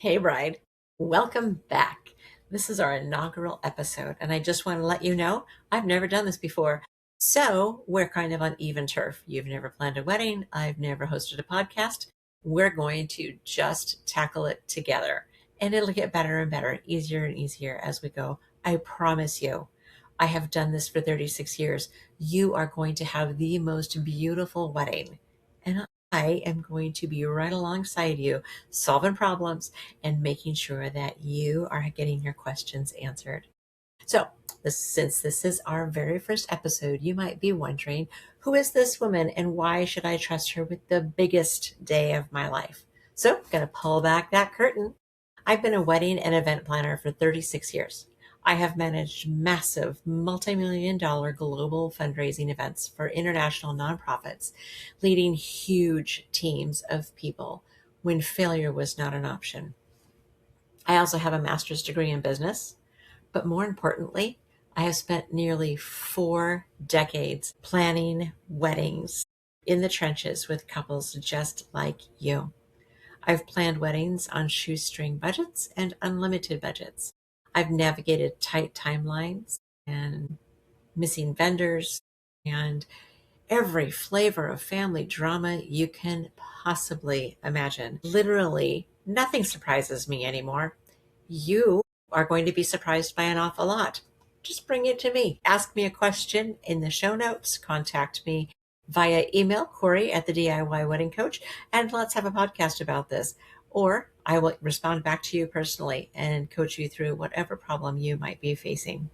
Hey, bride. Welcome back. This is our inaugural episode, and I just want to let you know I've never done this before. So we're kind of on even turf. You've never planned a wedding, I've never hosted a podcast. We're going to just tackle it together, and it'll get better and better, easier and easier as we go. I promise you. I have done this for 36 years. You are going to have the most beautiful wedding. And I am going to be right alongside you, solving problems and making sure that you are getting your questions answered. So, since this is our very first episode, you might be wondering, who is this woman and why should I trust her with the biggest day of my life? So, I'm going to pull back that curtain. I've been a wedding and event planner for 36 years. I have managed massive multi-million dollar global fundraising events for international nonprofits, leading huge teams of people when failure was not an option. I also have a master's degree in business, but more importantly, I have spent nearly 4 decades planning weddings in the trenches with couples just like you. I've planned weddings on shoestring budgets and unlimited budgets. I've navigated tight timelines and missing vendors and every flavor of family drama you can possibly imagine. Literally, nothing surprises me anymore. You are going to be surprised by an awful lot. Just bring it to me. Ask me a question in the show notes. Contact me via email, Corri at the DIY Wedding Coach, and let's have a podcast about this. Or I will respond back to you personally and coach you through whatever problem you might be facing.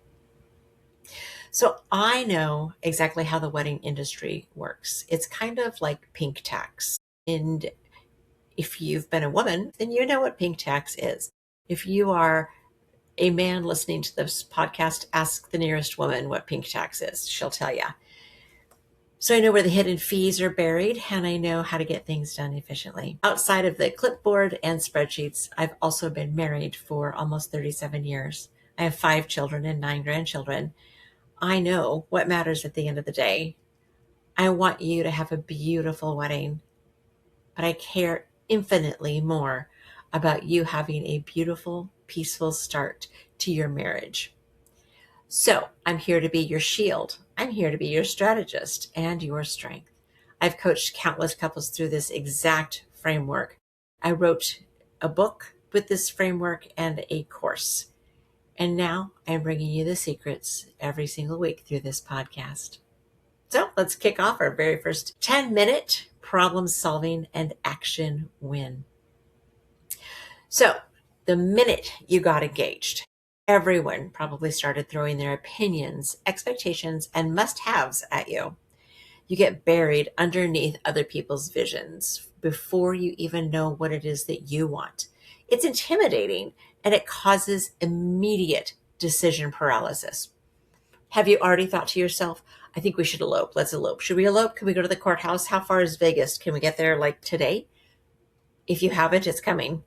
So I know exactly how the wedding industry works. It's kind of like pink tax. And if you've been a woman, then you know what pink tax is. If you are a man listening to this podcast, ask the nearest woman what pink tax is. She'll tell you. So I know where the hidden fees are buried, and I know how to get things done efficiently. Outside of the clipboard and spreadsheets, I've also been married for almost 37 years. I have 5 children and 9 grandchildren. I know what matters at the end of the day. I want you to have a beautiful wedding, but I care infinitely more about you having a beautiful, peaceful start to your marriage. So I'm here to be your shield. I'm here to be your strategist and your strength. I've coached countless couples through this exact framework. I wrote a book with this framework and a course. And now I'm bringing you the secrets every single week through this podcast. So let's kick off our very first 10-minute problem solving and action win. So the minute you got engaged, everyone probably started throwing their opinions, expectations, and must-haves at you. You get buried underneath other people's visions before you even know what it is that you want. It's intimidating and it causes immediate decision paralysis. Have you already thought to yourself, I think we should elope. Let's elope. Should we elope? Can we go to the courthouse? How far is Vegas? Can we get there like today? If you haven't, it's coming.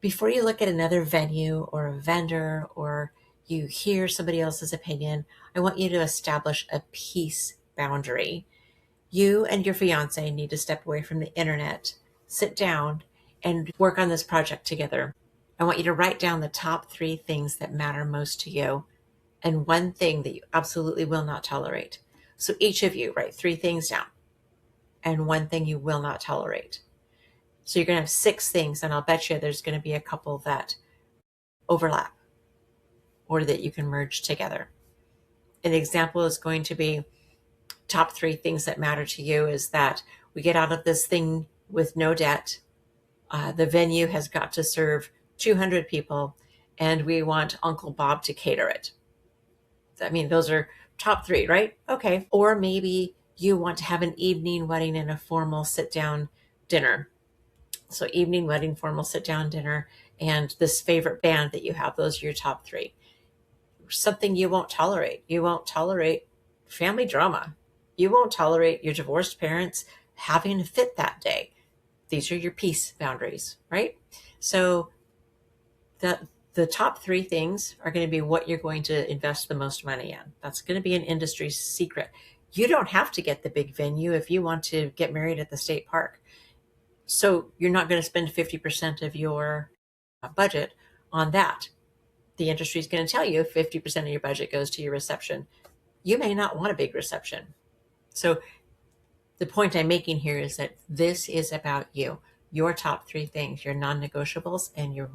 Before you look at another venue or a vendor or you hear somebody else's opinion, I want you to establish a peace boundary. You and your fiance need to step away from the internet, sit down, and work on this project together. I want you to write down the top 3 things that matter most to you and 1 thing that you absolutely will not tolerate. So each of you write 3 things down and 1 thing you will not tolerate. So you're going to have 6 things, and I'll bet you there's going to be a couple that overlap or that you can merge together. An example is going to be top 3 things that matter to you is that we get out of this thing with no debt. The venue has got to serve 200 people, and we want Uncle Bob to cater it. I mean, those are top 3, right? Okay. Or maybe you want to have an evening wedding and a formal sit-down dinner. So evening wedding, formal sit-down dinner, and this favorite band that you have. Those are your top 3. Something you won't tolerate. You won't tolerate family drama. You won't tolerate your divorced parents having a fit that day. These are your peace boundaries, right? So the top 3 things are going to be what you're going to invest the most money in. That's going to be an industry secret. You don't have to get the big venue if you want to get married at the state park. So you're not going to spend 50% of your budget on that. The industry is going to tell you 50% of your budget goes to your reception. You may not want a big reception. So the point I'm making here is that this is about you, your top three things, your non negotiables, and your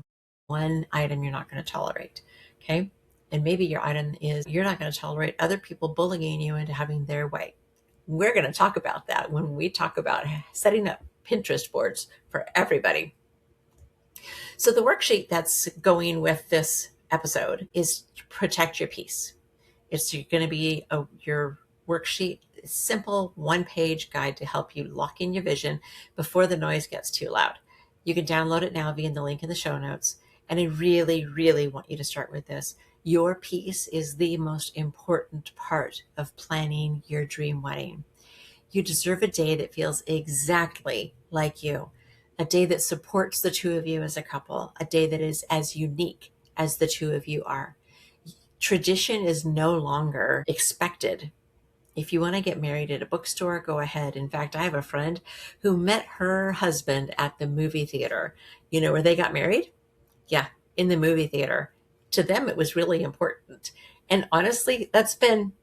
one item you're not going to tolerate. Okay. And maybe your item is you're not going to tolerate other people bullying you into having their way. We're going to talk about that when we talk about setting up Pinterest boards for everybody. So the worksheet that's going with this episode is protect your peace. It's going to be your worksheet, simple one-page guide to help you lock in your vision before the noise gets too loud. You can download it now via the link in the show notes. And I really, really want you to start with this. Your peace is the most important part of planning your dream wedding. You deserve a day that feels exactly like you, a day that supports the two of you as a couple, a day that is as unique as the two of you are. Tradition is no longer expected. If you want to get married at a bookstore, go ahead. In fact, I have a friend who met her husband at the movie theater. You know where they got married? Yeah, in the movie theater. To them, it was really important. And honestly, that's been,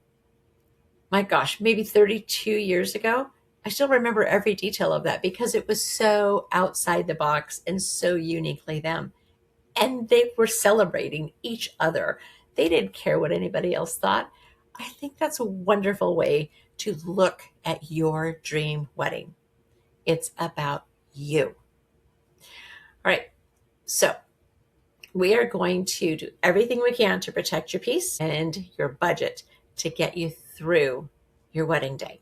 my gosh, maybe 32 years ago. I still remember every detail of that because it was so outside the box and so uniquely them. And they were celebrating each other. They didn't care what anybody else thought. I think that's a wonderful way to look at your dream wedding. It's about you. All right. So we are going to do everything we can to protect your peace and your budget to get you through your wedding day.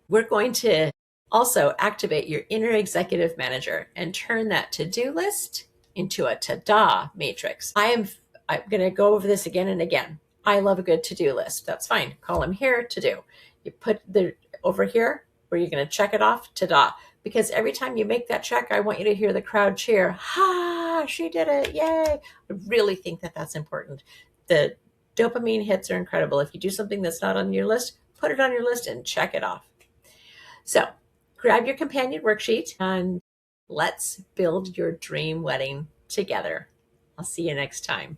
We're going to also activate your inner executive manager and turn that to-do list into a ta-da matrix. I'm going to go over this again and again. I love a good to-do list. That's fine. Column here, to do. You put the over here where you're going to check it off, ta-da. Because every time you make that check, I want you to hear the crowd cheer. Ha, she did it. Yay. I really think that that's important. The dopamine hits are incredible. If you do something that's not on your list, put it on your list and check it off. So grab your companion worksheet and let's build your dream wedding together. I'll see you next time.